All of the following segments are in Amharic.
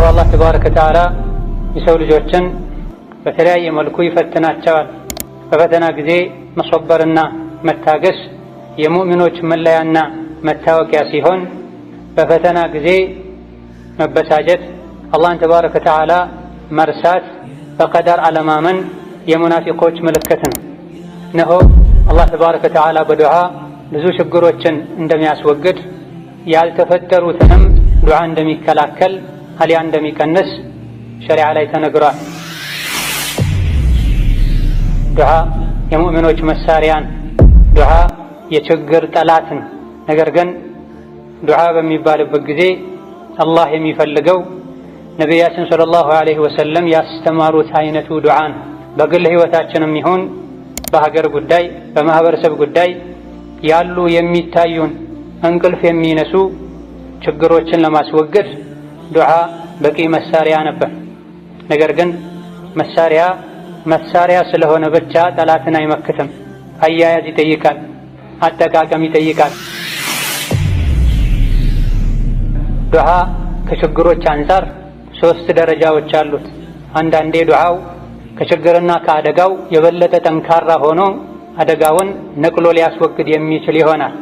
እነሆ አላህ ተባረከ ወተዓላ የሰው ልጆችን በተለያየ መልኩ ይፈትናቸዋል። በፈተና ጊዜ መሶበርና መታገስ የሙእሚኖች መለያና መታወቂያ ሲሆን፣ በፈተና ጊዜ መበሳጨት፣ አላህን ተባረከ ወተዓላ መርሳት፣ በቀደር አለማመን የሙናፊቆች ምልክት ነው። እነሆ አላህ ተባረከ ወተዓላ በዱዓ ብዙ ችግሮችን እንደሚያስወግድ ያልተፈጠሩትንም ዱዓ እንደሚከላከል አሊያ እንደሚቀንስ ሸሪዓ ላይ ተነግሯል። ዱዓ የሙእሚኖች መሳሪያን፣ ዱዓ የችግር ጠላትን። ነገር ግን ዱዓ በሚባልበት ጊዜ አላህ የሚፈልገው ነቢያችን ሰለላሁ ዐለይሂ ወሰለም ያስተማሩት አይነቱ ዱዓን በግል ህይወታችንም ይሁን በሀገር ጉዳይ በማህበረሰብ ጉዳይ ያሉ የሚታዩን እንቅልፍ የሚነሱ ችግሮችን ለማስወገድ ዱዓ በቂ መሳሪያ ነበር። ነገር ግን መሳሪያ ስለሆነ ብቻ ጠላትን አይመክትም። አያያዝ ይጠይቃል፣ አጠቃቀም ይጠይቃል። ዱዓ ከችግሮች አንፃር 3 ደረጃዎች አሉት። አንዳንዴ ዱዓው ከችግርና ከአደጋው የበለጠ ጠንካራ ሆኖ አደጋውን ነቅሎ ሊያስወግድ የሚችል ይሆናል።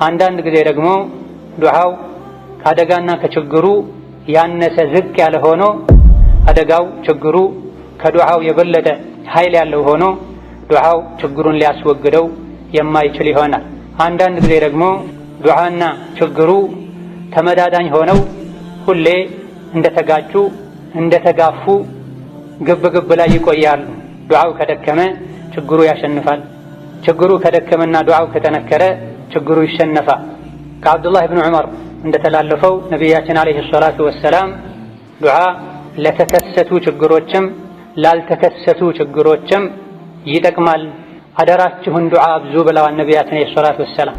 አንዳንድ ጊዜ ደግሞ ዱዓው ከአደጋና ከችግሩ ያነሰ ዝቅ ያለ ሆኖ አደጋው ችግሩ ከዱዓው የበለጠ ኃይል ያለው ሆኖ ዱዓው ችግሩን ሊያስወግደው የማይችል ይሆናል። አንዳንድ ጊዜ ደግሞ ዱዓና ችግሩ ተመዳዳኝ ሆነው ሁሌ እንደተጋጩ እንደተጋፉ ግብ ላይ ይቆያሉ። ዱዓው ከደከመ ችግሩ ያሸንፋል። ችግሩ ከደከመና ዱዓው ከጠነከረ ችግሩ ይሸነፋል። ከአብዱላህ ብን ዑመር እንደተላለፈው ነቢያችን አለይሂ ሰላቱ ወሰላም ዱዓ ለተከሰቱ ችግሮችም ላልተከሰቱ ችግሮችም ይጠቅማል፣ አደራችሁን ዱዓ አብዙ ብለዋል ነቢያችን አለይሂ ሰላቱ ወሰላም።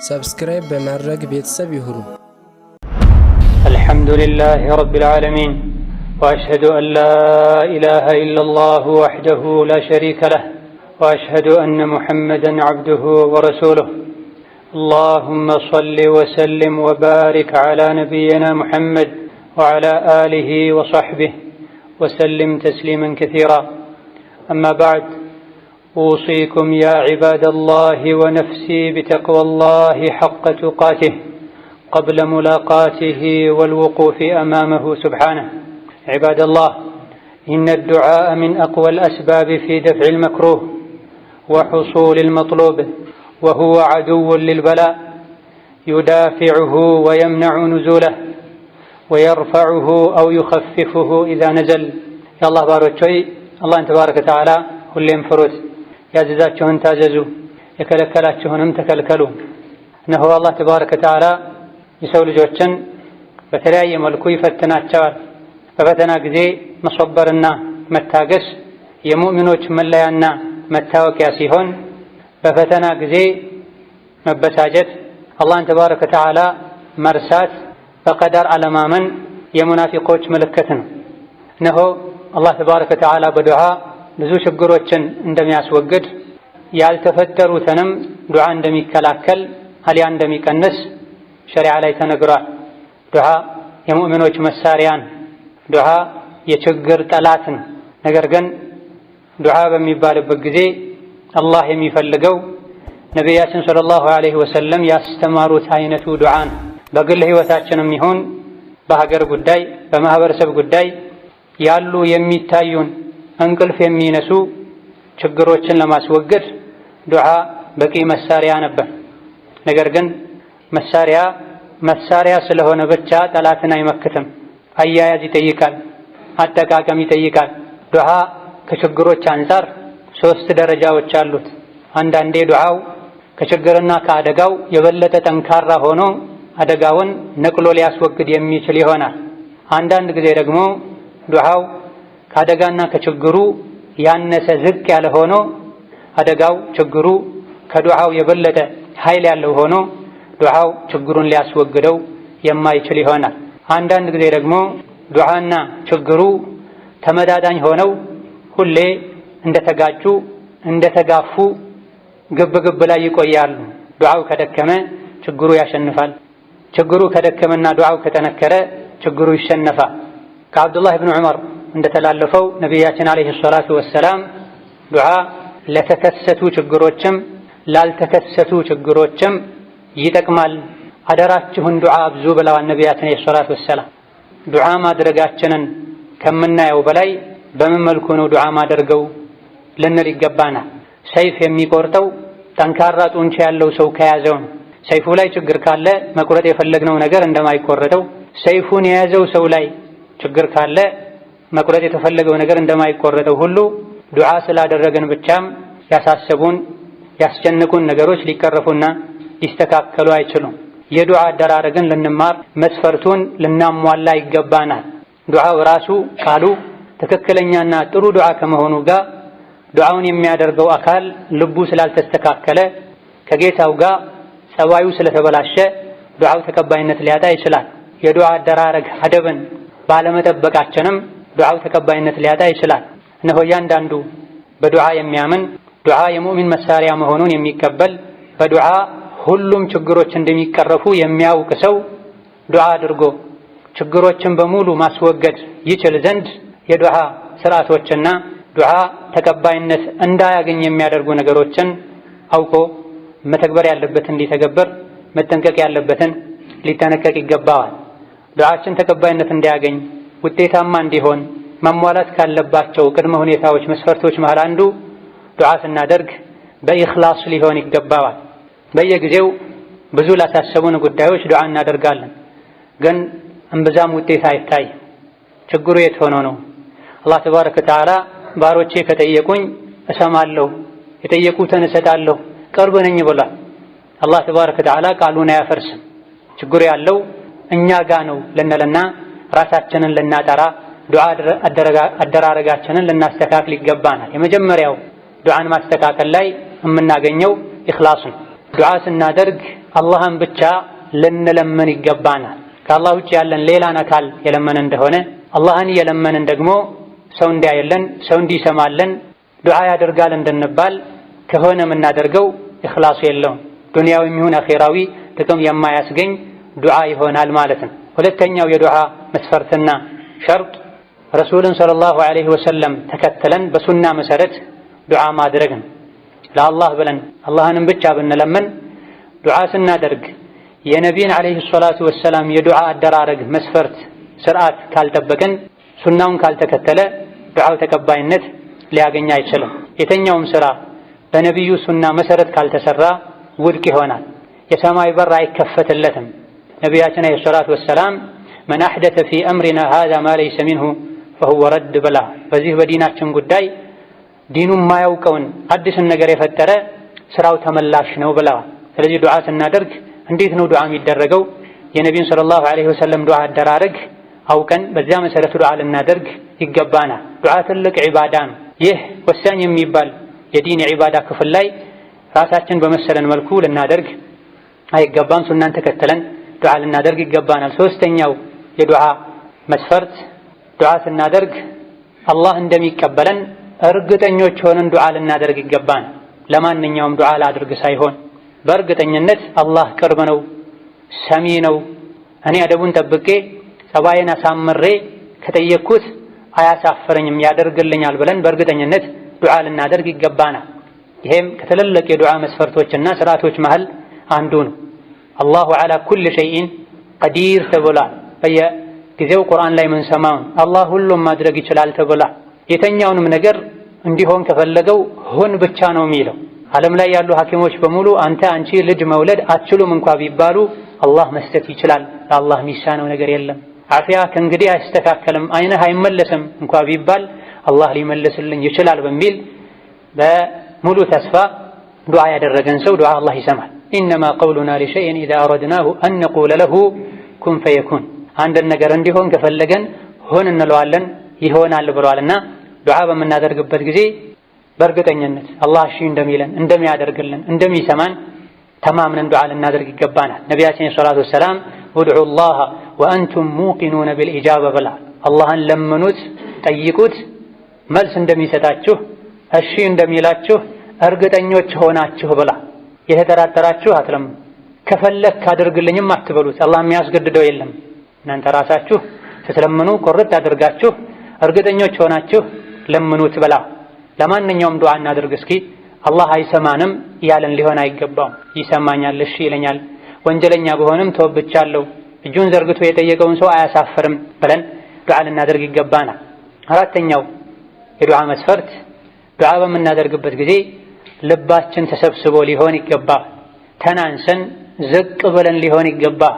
ሰብስክራይብ በማድረግ ቤተሰብ ይሁኑ። አልሐምዱሊላሂ ረቢል ዓለሚን ወአሽሀዱ አን ላ ኢላሃ ኢለላሁ ወሕደሁ ላ ሸሪከ ለህ ወአሽሀዱ አነ ሙሐመደን ዐብዱሁ ወረሱሉህ اللهم صل وسلم وبارك على نبينا محمد وعلى آله وصحبه وسلم تسليما كثيرا. أما بعد، أوصيكم يا عباد الله ونفسي بتقوى الله حق تقاته قبل ملاقاته والوقوف أمامه سبحانه. عباد الله، إن الدعاء من أقوى الأسباب في دفع المكروه وحصول المطلوب، وهو عدو للبلاء يدافعه ويمنع نزوله ويرفعه أو يخففه إذا نزل. يا الله بارك الله تبارك وتعالى ሁሌም ፍሩት፣ ያዘዛችሁን ታዘዙ፣ የከለከላችሁንም ተከልከሉ። እነሆ አላህ ተባረከ ወተዓላ የሰው ልጆችን በተለያየ መልኩ ይፈትናቸዋል። በፈተና ጊዜ መሶበርና መታገስ የሙእሚኖች መለያና መታወቂያ ሲሆን፣ በፈተና ጊዜ መበሳጨት፣ አላህን ተባረከ ወተዓላ መርሳት፣ በቀደር አለማመን የሙናፊቆች ምልክት ነው። እነሆ አላህ ተባረከ ወተዓላ በዱዓ ብዙ ችግሮችን እንደሚያስወግድ ያልተፈጠሩትንም ዱዓ እንደሚከላከል አሊያ እንደሚቀንስ ሸሪዓ ላይ ተነግሯል። ዱዓ የሙእሚኖች መሳሪያን፣ ዱዓ የችግር ጠላትን። ነገር ግን ዱዓ በሚባልበት ጊዜ አላህ የሚፈልገው ነቢያችን ሰለላሁ ዐለይሂ ወሰለም ያስተማሩት አይነቱ ዱዓን በግል ህይወታችንም ይሁን በሀገር ጉዳይ በማህበረሰብ ጉዳይ ያሉ የሚታዩን እንቅልፍ የሚነሱ ችግሮችን ለማስወገድ ዱዓ በቂ መሳሪያ ነበር። ነገር ግን መሳሪያ ስለሆነ ብቻ ጠላትን አይመክትም። አያያዝ ይጠይቃል፣ አጠቃቀም ይጠይቃል። ዱዓ ከችግሮች አንፃር 3 ደረጃዎች አሉት። አንዳንዴ ዱዓው ከችግርና ከአደጋው የበለጠ ጠንካራ ሆኖ አደጋውን ነቅሎ ሊያስወግድ የሚችል ይሆናል። አንዳንድ ጊዜ ደግሞ ዱዓው ከአደጋና ከችግሩ ያነሰ ዝቅ ያለ ሆኖ አደጋው ችግሩ ከዱዓው የበለጠ ኃይል ያለው ሆኖ ዱዓው ችግሩን ሊያስወግደው የማይችል ይሆናል። አንዳንድ ጊዜ ደግሞ ዱዓና ችግሩ ተመዳዳኝ ሆነው ሁሌ እንደተጋጩ እንደተጋፉ ግብ ግብ ላይ ይቆያሉ። ዱዓው ከደከመ ችግሩ ያሸንፋል። ችግሩ ከደከመና ዱዓው ከጠነከረ ችግሩ ይሸነፋል። ከአብዱላህ ብን ዑመር እንደተላለፈው ነቢያችን ዓለይሂ ሰላቱ ወሰላም ዱዓ ለተከሰቱ ችግሮችም ላልተከሰቱ ችግሮችም ይጠቅማል፣ አደራችሁን ዱዓ አብዙ ብለዋል ነቢያችን ዓለይሂ ሰላቱ ወሰላም። ዱዓ ማድረጋችንን ከምናየው በላይ በምን መልኩ ነው ዱዓ ማደርገው ልንል ይገባናል። ሰይፍ የሚቆርጠው ጠንካራ ጡንቻ ያለው ሰው ከያዘው ነው። ሰይፉ ላይ ችግር ካለ መቁረጥ የፈለግነው ነገር እንደማይቆረጠው፣ ሰይፉን የያዘው ሰው ላይ ችግር ካለ መቁረጥ የተፈለገው ነገር እንደማይቆረጠው ሁሉ ዱዓ ስላደረገን ብቻም ያሳሰቡን ያስጨንቁን ነገሮች ሊቀረፉና ሊስተካከሉ አይችሉም። የዱዓ አደራረግን ልንማር መስፈርቱን ልናሟላ ይገባናል። ዱዓው ራሱ ቃሉ ትክክለኛና ጥሩ ዱዓ ከመሆኑ ጋር ዱዓውን የሚያደርገው አካል ልቡ ስላልተስተካከለ ከጌታው ጋር ጸባዩ ስለተበላሸ ዱዓው ተቀባይነት ሊያጣ ይችላል። የዱዓ አደራረግ አደብን ባለመጠበቃችንም ዱዓው ተቀባይነት ሊያጣ ይችላል። እነሆ እያንዳንዱ በዱዓ የሚያምን ዱዓ የሙእሚን መሳሪያ መሆኑን የሚቀበል በዱዓ ሁሉም ችግሮች እንደሚቀረፉ የሚያውቅ ሰው ዱዓ አድርጎ ችግሮችን በሙሉ ማስወገድ ይችል ዘንድ የዱዓ ስርዓቶችና ዱዓ ተቀባይነት እንዳያገኝ የሚያደርጉ ነገሮችን አውቆ መተግበር ያለበትን ሊተገበር፣ መጠንቀቅ ያለበትን ሊጠነቀቅ ይገባዋል። ዱዓችን ተቀባይነት እንዲያገኝ ውጤታማ እንዲሆን መሟላት ካለባቸው ቅድመ ሁኔታዎች መስፈርቶች መሃል አንዱ ዱዓ ስናደርግ በኢኽላስ ሊሆን ይገባዋል። በየጊዜው ብዙ ላሳሰቡን ጉዳዮች ዱዓ እናደርጋለን፣ ግን እምብዛም ውጤት አይታይም። ችግሩ የት ሆኖ ነው? አላህ ተባረከ ወተዓላ ባሮቼ ከጠየቁኝ እሰማለሁ፣ የጠየቁትን እሰጣለሁ፣ ቅርብ ነኝ ብሏል። አላህ ተባረከ ወተዓላ ቃሉን አያፈርስም። ችግሩ ያለው እኛ ጋ ነው ልንልና ራሳችንን ልናጠራ ዱዓ አደራረጋችንን ልናስተካክል ይገባናል። የመጀመሪያው ዱዓን ማስተካከል ላይ የምናገኘው ኢኽላስ ነው። ዱዓ ስናደርግ አላህን ብቻ ልንለምን ይገባናል። ከአላህ ውጭ ያለን ሌላን አካል የለመን እንደሆነ አላህን የለመንን ደግሞ ሰው እንዲያየለን ሰው እንዲሰማለን ዱዓ ያደርጋል እንድንባል ከሆነ የምናደርገው ኢኽላስ የለውም። ዱንያዊ ይሁን አኺራዊ ጥቅም የማያስገኝ ዱዓ ይሆናል ማለት ነው። ሁለተኛው የዱዓ መስፈርትና ሸርጥ ረሱልን ሰለላሁ ዐለይሂ ወሰለም ተከትለን በሱና መሰረት ዱዓ ማድረግ ነው። ለአላህ ብለን አላህንም ብቻ ብንለምን ዱዓ ስናደርግ የነቢይን ዐለይሂ ሰላቱ ወሰላም የዱዓ አደራረግ መስፈርት ስርዓት ካልጠበቅን ሱናውን ካልተከተለ ዱዓው ተቀባይነት ሊያገኝ አይችልም። የተኛውም ስራ በነቢዩ ሱና መሰረት ካልተሰራ ውድቅ ይሆናል፣ የሰማይ በር አይከፈትለትም። ነቢያችን ዐለይሂ ሰላቱ ወሰላም መን አሕደተ ፊ አምሪና ሃዛ ማ ለይሰ ሚንሁ ፈሁወ ረድ ብላ፣ በዚህ በዲናችን ጉዳይ ዲኑ የማያውቀውን አዲስን ነገር የፈጠረ ስራው ተመላሽ ነው ብለዋል። ስለዚህ ዱዓ ስናደርግ እንዴት ነው ዱዓ የሚደረገው? የነቢዩን ሰለላሁ ዐለይሂ ወሰለም ዱዓ አደራረግ አውቀን በዚያ መሰረት ዱዓ ልናደርግ ይገባናል። ዱዓ ትልቅ ዒባዳ ነው። ይህ ወሳኝ የሚባል የዲን የዒባዳ ክፍል ላይ ራሳችን በመሰለን መልኩ ልናደርግ አይገባም። ሱናን ተከተለን ዱዓ ልናደርግ ይገባናል። ሶስተኛው የዱዓ መስፈርት ዱዓ ስናደርግ አላህ እንደሚቀበለን እርግጠኞች ሆነን ዱዓ ልናደርግ ይገባናል። ለማንኛውም ዱዓ ላድርግ ሳይሆን በእርግጠኝነት አላህ ቅርብ ነው፣ ሰሚ ነው፣ እኔ አደቡን ጠብቄ ጸባዬን አሳምሬ ከጠየቅኩት አያሳፍረኝም ያደርግልኛል ብለን በእርግጠኝነት ዱዓ ልናደርግ ይገባናል። ይሄም ከትልልቅ የዱዓ መስፈርቶችና ስርዓቶች መሃል አንዱ ነው። አላሁ ዐላ ኩሊ ሸይኢን ቀዲር ተብሏል። በየጊዜው ቁርአን ላይ የምንሰማውን አላህ ሁሉም ማድረግ ይችላል ተብሏል። የተኛውንም ነገር እንዲሆን ከፈለገው ሁን ብቻ ነው የሚለው። ዓለም ላይ ያሉ ሐኪሞች በሙሉ አንተ አንቺ ልጅ መውለድ አትችሉም እንኳ ቢባሉ አላህ መስጠት ይችላል፣ ለአላህ የሚሳነው ነገር የለም። አፍያ ከእንግዲህ አይስተካከልም፣ አይንህ አይመለስም እንኳ ቢባል አላህ ሊመልስልኝ ይችላል በሚል በሙሉ ተስፋ ዱዓ ያደረገን ሰው ዱዓ አላህ ይሰማል። ኢነማ ቀውሉና ሊሸይኢን ኢዛ አረድናሁ አን ነቁለ ለሁ ኩን ፈየኩን። አንድን ነገር እንዲሆን ከፈለገን ሁን እንለዋለን ይሆናል ብሏልና ዱዓ በምናደርግበት ጊዜ በእርግጠኝነት አላህ እሺ እንደሚለን እንደሚያደርግልን እንደሚሰማን ተማምነን ዱዓ ልናደርግ ይገባናል። ነቢያችን ሰለላሁ ዐለይሂ ወሰለም ውድዑ ላህ ወአንቱም ሙቂኑነ ቢልኢጃባ ብላ፣ አላህን ለምኑት ጠይቁት መልስ እንደሚሰጣችሁ እሺ እንደሚላችሁ እርግጠኞች ሆናችሁ ብላ። የተጠራጠራችሁ አትለምኑ። ከፈለክ አድርግልኝም አትበሉት። አላህ የሚያስገድደው የለም። እናንተ ራሳችሁ ስትለምኑ ቁርጥ አድርጋችሁ እርግጠኞች ሆናችሁ ለምኑት ብላ። ለማንኛውም ዱዓ እናድርግ እስኪ። አላህ አይሰማንም ያለን ሊሆን አይገባም። ይሰማኛል፣ እሺ ይለኛል፣ ወንጀለኛ በሆንም ተወብቻለሁ፣ እጁን ዘርግቶ የጠየቀውን ሰው አያሳፍርም ብለን ዱዓ ልናደርግ ይገባናል። አራተኛው የዱዓ መስፈርት ዱዓ በምናደርግበት ጊዜ ልባችን ተሰብስቦ ሊሆን ይገባል። ተናንሰን ዝቅ ብለን ሊሆን ይገባል።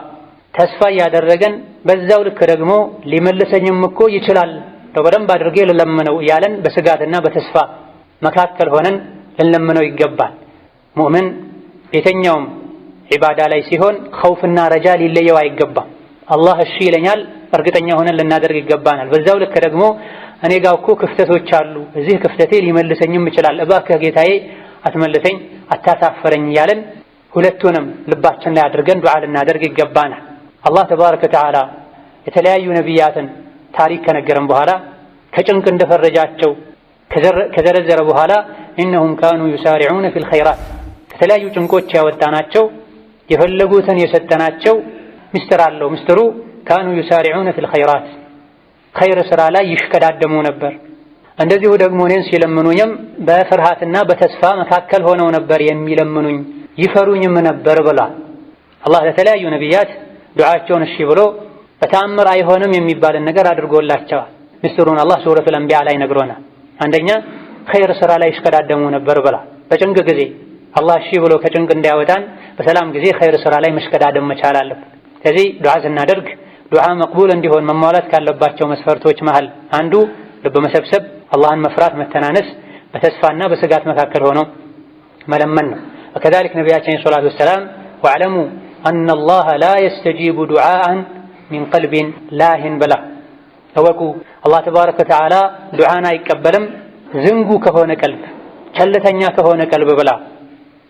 ተስፋ እያደረገን በዛው ልክ ደግሞ ሊመልሰኝም እኮ ይችላል በደንብ አድርጌ ልለምነው እያለን በስጋትና በተስፋ መካከል ሆነን ልንለምነው ይገባል። ሙእምን የተኛውም ዒባዳ ላይ ሲሆን ኸውፍና ረጃ ሊለየው አይገባም። አላህ እሺ ይለኛል እርግጠኛ ሆነን ልናደርግ ይገባናል። በዛው ልክ ደግሞ እኔ ጋር እኮ ክፍተቶች አሉ፣ እዚህ ክፍተቴ ሊመልሰኝም ይችላል፣ እባክህ ጌታዬ አትመልሰኝ፣ አታሳፍረኝ እያለን ሁለቱንም ልባችን ላይ አድርገን ዱዓ ልናደርግ ይገባናል። አላህ ተባረከ ወተዓላ የተለያዩ ነቢያትን ታሪክ ከነገረን በኋላ ከጭንቅ እንደፈረጃቸው ከዘረዘረ በኋላ ኢነሁም ካኑ ዩሳሪዑነ ፊል ኸይራት ከተለያዩ ጭንቆች ያወጣናቸው የፈለጉትን የሰጠናቸው ምስጢር አለው። ምስጢሩ ካኑ ዩሳሪዑነ ፊል ኸይራት ኸይር ስራ ላይ ይሽቀዳደሙ ነበር። እንደዚሁ ደግሞ እኔን ሲለምኑኝም በፍርሃትና በተስፋ መካከል ሆነው ነበር የሚለምኑኝ፣ ይፈሩኝም ነበር ብላ አላህ ለተለያዩ ነቢያት ዱዓቸውን እሺ ብሎ በተአምር አይሆንም የሚባልን ነገር አድርጎላቸዋል። ምስጢሩን አላህ ሱረቱል አንቢያ ላይ ነግሮናል። አንደኛ ኸይር ስራ ላይ ይሽቀዳደሙ ነበር ብላ በጭንቅ ጊዜ አላህ እሺ ብሎ ከጭንቅ እንዲያወጣን በሰላም ጊዜ ኸይር ስራ ላይ መሽቀዳደም መቻል አለብን። ስለዚህ ዱዓ ስናደርግ ዱዓ መቅቡል እንዲሆን መሟላት ካለባቸው መስፈርቶች መሃል አንዱ ልብ መሰብሰብ፣ አላህን መፍራት፣ መተናነስ፣ በተስፋና በስጋት መካከል ሆኖ መለመን ነው። ወከዛሊክ ነቢያችን ሰለላሁ ዐለይሂ ወሰለም ወዕለሙ አነ አላህ ላ የስተጂቡ ዱዓአን ሚን ቀልቢን ላሂን ብላ እወቁ አላህ ተባረከ ወተዓላ ዱዓን አይቀበልም ዝንጉ ከሆነ ቀልብ፣ ቸልተኛ ከሆነ ቀልብ ብላ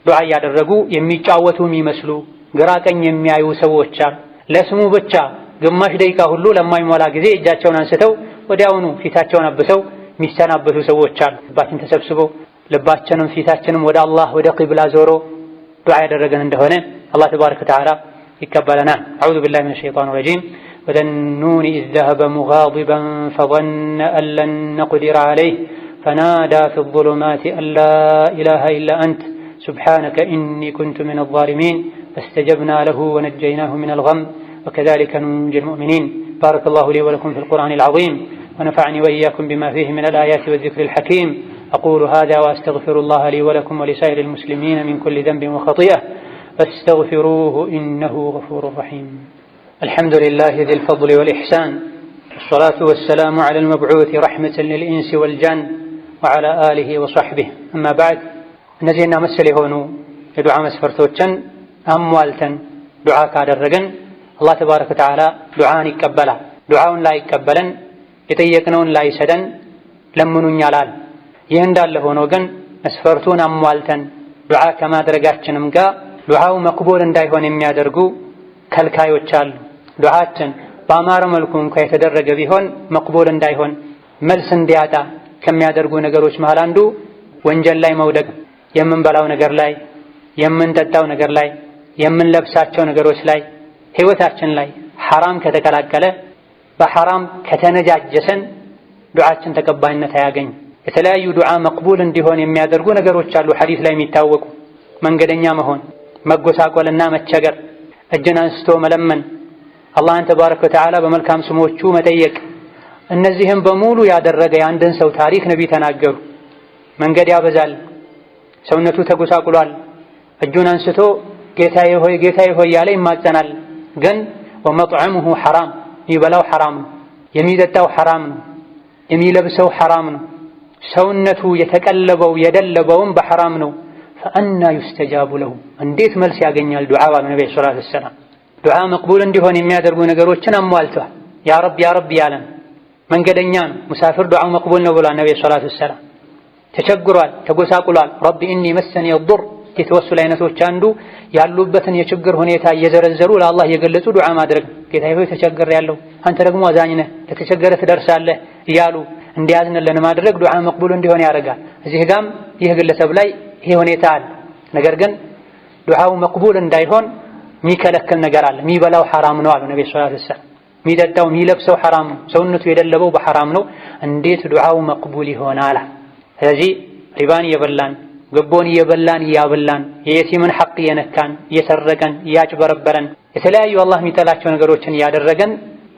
ዱዓ እያደረጉ የሚጫወቱ የሚመስሉ ግራ ቀኝ የሚያዩ ሰዎች አሉ። ለስሙ ብቻ ግማሽ ደቂቃ ሁሉ ለማይሞላ ጊዜ እጃቸውን አንስተው ወዲያውኑ ፊታቸውን አብሰው የሚሰናበቱ ሰዎች አሉ። ልባችን ተሰብስቦ ልባችንም ፊታችንም ወደ አላህ ወደ ቂብላ ዞሮ ዱዓ ያደረገን እንደሆነ አላህ ተባረከ ወተዓላ ይቀበለናል። አዑዙ ቢላሂ ሚነ ሸይጣኒ ረጂም ወዘኑኒ ኢዝ ዘሀበ ሙጋዲበን ፈظነ አን ለን ነቅዲረ ዐለይህ ፈናዳ ፊ ዙሉማቲ አን ላ ኢላሃ ኢላ አንተ ሱብሓነከ ኢኒ ኩንቱ ሚነ ዛሊሚን ፈስተጀብና ለሁ ወነጀይናሁ ሚነል ገም ወከዛሊከ ኑንጂል ሙእሚኒን ባረከላሁ ሊ ወለኩም ፊል ቁርአኒል ዐዚም ወነፈዐኒ ወኢያኩም ቢማ ፊሂ ሚነል አያቲ ወዚክሪል ሐኪም أقول هذا وأستغفر الله لي ولكم ولسائر المسلمين من كل ذنب وخطيئة فاستغفروه إنه غفور رحيم. الحمد لله ذي الفضل والإحسان والصلاة والسلام على المبعوث رحمة للإنس والجن وعلى آله وصحبه. أما بعد نزينا مسلي هونو يدعى مسفرتوچن أموالتن دعاء كادرغن الله تبارك وتعالى دعاء يقبلا دعاء لا يقبلن يطيقنون لا يسدن لمنون يالال ይህ እንዳለ ሆኖ ግን መስፈርቱን አሟልተን ዱዓ ከማድረጋችንም ጋር ዱዓው መቅቡል እንዳይሆን የሚያደርጉ ከልካዮች አሉ። ዱዓችን በአማረ መልኩ እንኳ የተደረገ ቢሆን መቅቡል እንዳይሆን መልስ እንዲያጣ ከሚያደርጉ ነገሮች መሃል አንዱ ወንጀል ላይ መውደቅ፣ የምንበላው ነገር ላይ፣ የምንጠጣው ነገር ላይ፣ የምንለብሳቸው ነገሮች ላይ፣ ህይወታችን ላይ ሐራም ከተቀላቀለ በሐራም ከተነጃጀሰን ዱዓችን ተቀባይነት አያገኝም። የተለያዩ ዱዓ መቅቡል እንዲሆን የሚያደርጉ ነገሮች አሉ። ሐዲስ ላይ የሚታወቁ መንገደኛ መሆን፣ መጎሳቆልና መቸገር፣ እጅን አንስቶ መለመን፣ አላህን ተባረከ ወተዓላ በመልካም ስሞቹ መጠየቅ። እነዚህም በሙሉ ያደረገ የአንድን ሰው ታሪክ ነቢ ተናገሩ። መንገድ ያበዛል፣ ሰውነቱ ተጎሳቁሏል፣ እጁን አንስቶ ጌታዬ ሆይ ጌታዬ ሆይ ያለ ይማጸናል። ግን ወመጥዐሙሁ ሐራም፣ የሚበላው ሐራም ነው፣ የሚጠጣው ሐራም ነው፣ የሚለብሰው ሐራም ነው፣ ሰውነቱ የተቀለበው የደለበውም በሐራም ነው። ፈአና ዩስተጃቡ ለሁ፣ እንዴት መልስ ያገኛል ዱዓ ባሉ ነቢ ሰለላሁ ዐለይሂ ወሰለም። ዱዓ መቅቡል እንዲሆን የሚያደርጉ ነገሮችን አሟልተዋል። ያ ረብ ያ ረብ ያለን መንገደኛ ነው፣ ሙሳፊር ዱዓው መቅቡል ነው ብሏል ነቢ ሰለላሁ ዐለይሂ ወሰለም። ተቸግሯል፣ ተጎሳቁሏል፣ ረቢ ኢኒ መሰኒ የዱር የተወሱል አይነቶች አንዱ ያሉበትን የችግር ሁኔታ እየዘረዘሩ ለአላህ እየገለጹ ዱዓ ማድረግ። ጌታዬ ሆይ ተቸግሬያለሁ፣ አንተ ደግሞ አዛኝ ነህ፣ ለተቸገረ ትደርሳለህ እያሉ እንዲያዝንልን ማድረግ ዱዓ መቅቡል እንዲሆን ያደርጋል። እዚህ ጋም ይህ ግለሰብ ላይ ይሄ ሁኔታ አለ። ነገር ግን ዱዓው መቅቡል እንዳይሆን የሚከለክል ነገር አለ። የሚበላው ሐራም ነው አሉ ነብዩ ሰለላሁ ዐለይሂ ወሰለም። የሚጠጣው የሚለብሰው ሐራም ነው፣ ሰውነቱ የደለበው በሐራም ነው። እንዴት ዱዓው መቅቡል ይሆናል? ስለዚህ ሪባን እየበላን ግቦን እየበላን እያበላን የየቲምን ሐቅ እየነካን እየሰረቀን እያጭበረበረን የተለያዩ አላህ የሚጠላቸው ነገሮችን እያደረገን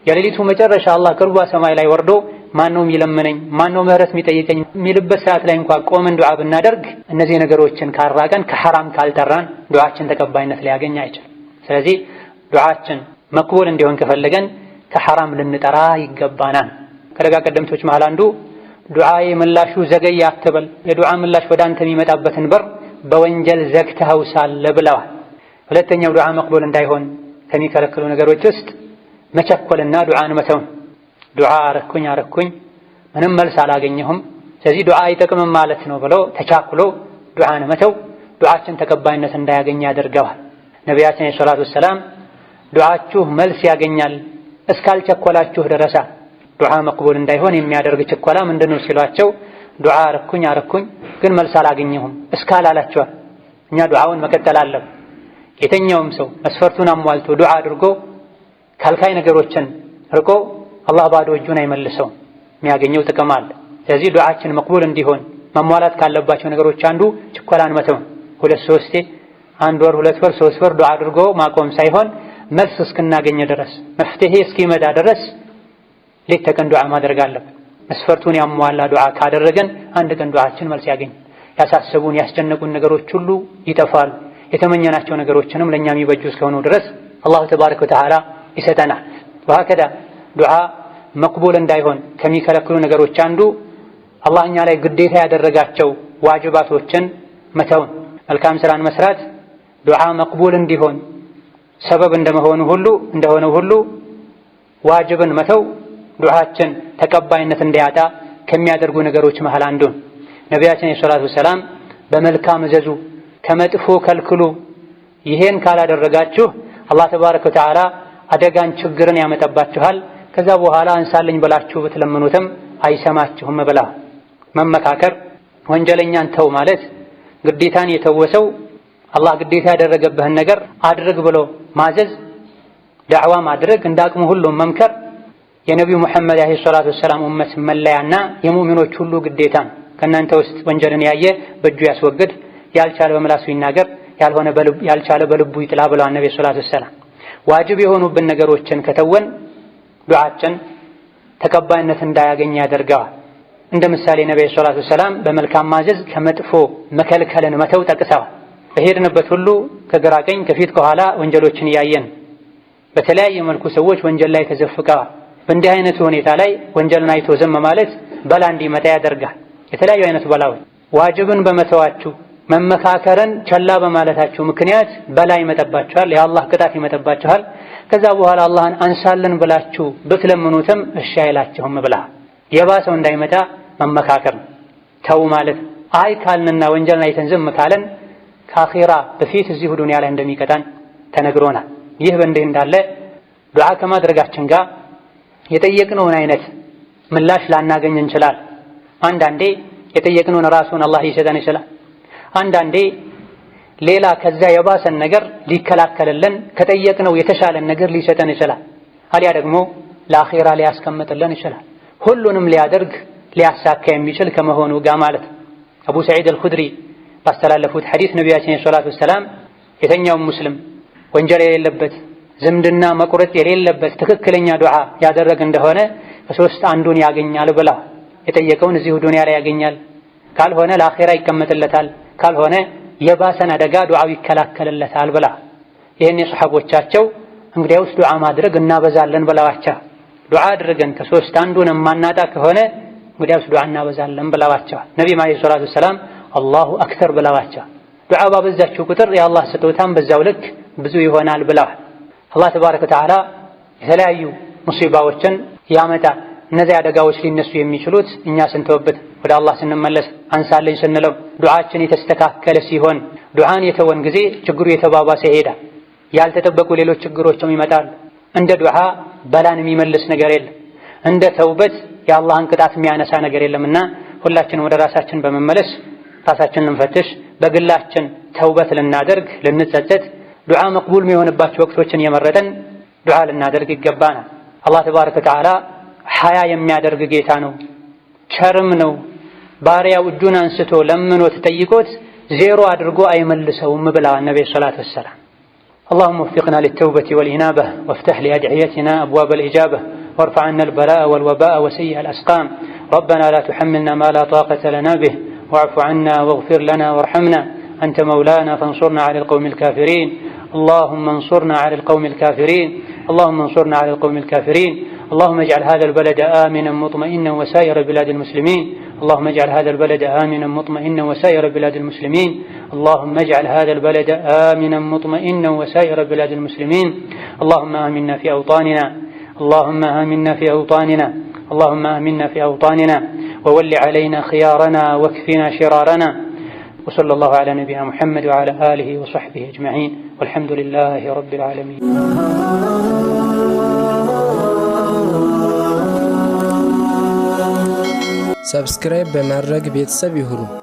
የሌሊቱ መጨረሻ አላህ ቅርቧ ሰማይ ላይ ወርዶ ማነው የሚለምነኝ ማነው ምህረት የሚጠይቀኝ የሚልበት ሰዓት ላይ እንኳን ቆመን ዱዓ ብናደርግ እነዚህ ነገሮችን ካራቀን ከሐራም ካልጠራን ዱዓችን ተቀባይነት ሊያገኝ አይችልም። ስለዚህ ዱዓችን መቅቡል እንዲሆን ከፈለገን ከሐራም ልንጠራ ይገባናል። ከደጋ ቀደምቶች መሃል አንዱ ዱዓዬ ምላሹ ዘገየ አትበል፣ የዱዓ ምላሽ ወደ አንተ የሚመጣበትን በር በወንጀል ዘግተኸው ሳለ ብለዋል። ሁለተኛው ዱዓ መቅቡል እንዳይሆን ከሚከለክሉ ነገሮች ውስጥ መቸኮልና ዱዓን መተውን። ዱዓ አረኩኝ ምንም መልስ አላገኘሁም ስለዚህ ዱዓ አይጠቅምም ማለት ነው ብሎ ተቻኩሎ ዱዓን መተው ዱዓችን ተቀባይነት እንዳያገኝ ያደርገዋል። ነቢያችን ሰለላሁ ዐለይሂ ወሰለም ዱዓችሁ መልስ ያገኛል እስካልቸኮላችሁ ድረስ ዱዓ መቅቡል እንዳይሆን የሚያደርግ ችኮላ ምንድነው ሲሏቸው ዱዓ አረኩኝ ግን መልስ አላገኘሁም እስካላላቸው እኛ ዱዓውን መቀጠል አለብን። የተኛውም ሰው መስፈርቱን አሟልቶ ዱዓ አድርጎ ከልካይ ነገሮችን ርቆ አላህ ባዶ እጁን አይመልሰውም፣ የሚያገኘው ጥቅም አለ። ስለዚህ ዱዓችን መቅቡል እንዲሆን መሟላት ካለባቸው ነገሮች አንዱ ችኮላን መተው። ሁለት ሶስቴ አንድ ወር ሁለት ወር ሶስት ወር ዱዓ አድርጎ ማቆም ሳይሆን መልስ እስክናገኝ ድረስ መፍትሄ እስኪመጣ ድረስ ሌት ተቀን ዱዓ ማድረግ አለብን። መስፈርቱን ያሟላ ዱዓ ካደረገን አንድ ቀን ዱዓችን መልስ ያገኝ። ያሳሰቡን ያስጨነቁን ነገሮች ሁሉ ይጠፋሉ። የተመኘናቸው ነገሮችንም ለኛ የሚበጁ እስከሆኑ ድረስ አላሁ ተባረከ ወተዓላ ይሰጠናል። ወሀከዛ ዱዓ መቅቡል እንዳይሆን ከሚከለክሉ ነገሮች አንዱ አላህ እኛ ላይ ግዴታ ያደረጋቸው ዋጅባቶችን መተውን። መልካም ስራን መስራት ዱዓ መቅቡል እንዲሆን ሰበብ እንደሆነ ሁሉ ዋጅብን መተው ዱዓችን ተቀባይነት እንዲያጣ ከሚያደርጉ ነገሮች መሃል አንዱ። ነቢያችን ሰለላሁ ዐለይሂ ወሰለም በመልካም እዘዙ ከመጥፎ ከልክሉ፣ ይሄን ካላደረጋችሁ አላህ ተባረከ ወተዓላ አደጋን ችግርን ያመጣባችኋል፣ ከዛ በኋላ አንሳልኝ ብላችሁ ብትለምኑትም አይሰማችሁም ብላ። መመካከር ወንጀለኛን ተው ማለት ግዴታን የተወሰው አላህ ግዴታ ያደረገብህን ነገር አድርግ ብሎ ማዘዝ፣ ዳዕዋ ማድረግ፣ እንዳቅሙ ሁሉ መምከር የነቢዩ ሙሐመድ አለይሂ ሰላቱ ወሰላም ኡመት መለያና የሙእሚኖች ሁሉ ግዴታ። ከእናንተ ውስጥ ወንጀልን ያየ በእጁ ያስወግድ፣ ያልቻለ በምላሱ ይናገር፣ ያልቻለ በልቡ ይጥላ ብለዋል ነብዩ ሰለላሁ ዐለይሂ ወሰለም። ዋጅብ የሆኑብን ነገሮችን ከተወን ዱዓችን ተቀባይነት እንዳያገኝ ያደርገዋል። እንደ ምሳሌ ነብዩ ሰለላሁ ዐለይሂ ወሰለም በመልካም ማዘዝ ከመጥፎ መከልከልን መተው ጠቅሰዋል። በሄድንበት ሁሉ ከግራ ቀኝ ከፊት ከኋላ ወንጀሎችን እያየን በተለያየ መልኩ ሰዎች ወንጀል ላይ ተዘፍቀዋል። በእንዲህ አይነቱ ሁኔታ ላይ ወንጀልን አይቶ ዝም ማለት በላ እንዲመጣ ያደርጋል። የተለያዩ አይነት በላዎች ዋጅብን በመተዋችሁ መመካከርን ቸላ በማለታችሁ ምክንያት በላ ይመጣባችኋል፣ የአላህ ቅጣት ይመጣባችኋል። ከዛ በኋላ አላህን አንሳልን ብላችሁ ብትለምኑትም እሺ አይላችሁም ብላ የባሰው እንዳይመጣ መመካከር ተው ማለት። አይ ካልንና ወንጀልን አይተን ዝም ካለን ከአኺራ በፊት እዚሁ ዱንያ ላይ እንደሚቀጣን ተነግሮናል። ይህ በእንዲህ እንዳለ ዱዓ ከማድረጋችን ጋር የጠየቅነውን አይነት ምላሽ ላናገኝ እንችላል። አንዳንዴ የጠየቅነውን ራሱን አላህ ሊሰጠን ይችላል። አንዳንዴ ሌላ ከዛ የባሰን ነገር ሊከላከልልን ከጠየቅነው የተሻለን ነገር ሊሰጠን ይችላል። አሊያ ደግሞ ለአኺራ ሊያስቀምጥልን ይችላል። ሁሉንም ሊያደርግ ሊያሳካ የሚችል ከመሆኑ ጋር ማለት ነው። አቡ ሰዒድ አልኹድሪ ባስተላለፉት ሐዲስ ነቢያችን ሰለላሁ ዐለይሂ ወሰለም የተኛውም ሙስሊም ወንጀል የሌለበት ዝምድና መቁረጥ የሌለበት ትክክለኛ ዱዓ ያደረገ እንደሆነ ከሶስት አንዱን ያገኛል ብላ። የጠየቀውን እዚሁ ዱንያ ላይ ያገኛል፣ ካልሆነ ለአኺራ ይቀመጥለታል፣ ካልሆነ የባሰን አደጋ ዱዓው ይከላከልለታል ብላ። ይህን የሰሐቦቻቸው እንግዲያውስ ዱዓ ማድረግ እናበዛለን ብለዋቸው። ዱዓ አድርገን ከሶስት አንዱን የማናጣ ከሆነ እንግዲያውስ ዱዓ እናበዛለን ብለዋቸው። ነብዩ አለይሂ ሰላቱ ወሰላም አላሁ አክበር ብለዋቸው። ዱዓ ባበዛችሁ ቁጥር የአላህ ስጦታም በዛው ልክ ብዙ ይሆናል ብለዋል። አላህ ተባረከ ወተዓላ የተለያዩ ሙሲባዎችን ያመጣል። እነዚህ አደጋዎች ሊነሱ የሚችሉት እኛ ስንተውበት፣ ወደ አላህ ስንመለስ፣ አንሳለኝ ስንለው፣ ዱዓችን የተስተካከለ ሲሆን። ዱዓን የተወን ጊዜ ችግሩ የተባባሰ ይሄዳል። ያልተጠበቁ ሌሎች ችግሮችም ይመጣሉ። እንደ ዱዓ በላን የሚመልስ ነገር የለም። እንደ ተውበት የአላህን ቅጣት የሚያነሳ ነገር የለምና ሁላችንም ወደ ራሳችን በመመለስ ራሳችንን እንፈትሽ፣ በግላችን ተውበት ልናደርግ ልንጸጸት ዱዓ መቅቡል የሚሆንባቸው ወቅቶችን የመረጠን ዱዓ ልናደርግ ይገባናል። አላህ ተባረከ ወተዓላ ሐያ የሚያደርግ ጌታ ነው፣ ቸርም ነው። ባሪያው እጁን አንስቶ ለምኖት ጠይቆት ዜሮ አድርጎ አይመልሰውም ብላ ነብዩ ሰለላሁ ዐለይሂ ወሰለም። اللهم وفقنا للتوبة والإنابة وافتح لأدعيتنا أبواب الإجابة وارفع عنا البلاء والوباء وسيء الأسقام. ربنا لا تحملنا ما لا طاقة لنا به واعف عنا واغفر لنا وارحمنا أنت مولانا فانصرنا على القوم الكافرين. اللهم انصرنا على القوم الكافرين. اللهم انصرنا على القوم الكافرين. اللهم اجعل هذا البلد آمنا مطمئنا وسائر بلاد المسلمين. اللهم اجعل هذا البلد آمنا مطمئنا وسائر بلاد المسلمين. اللهم اجعل هذا البلد آمنا مطمئنا وسائر بلاد المسلمين. اللهم آمنا في أوطاننا. اللهم آمنا في أوطاننا. اللهم آمنا في أوطاننا وول علينا خيارنا واكفنا شرارنا. وصلى الله على نبينا محمد وعلى آله وصحبه أجمعين والحمد لله رب العالمين. ሰብስክራይብ በማድረግ ቤተሰብ ይሁኑ።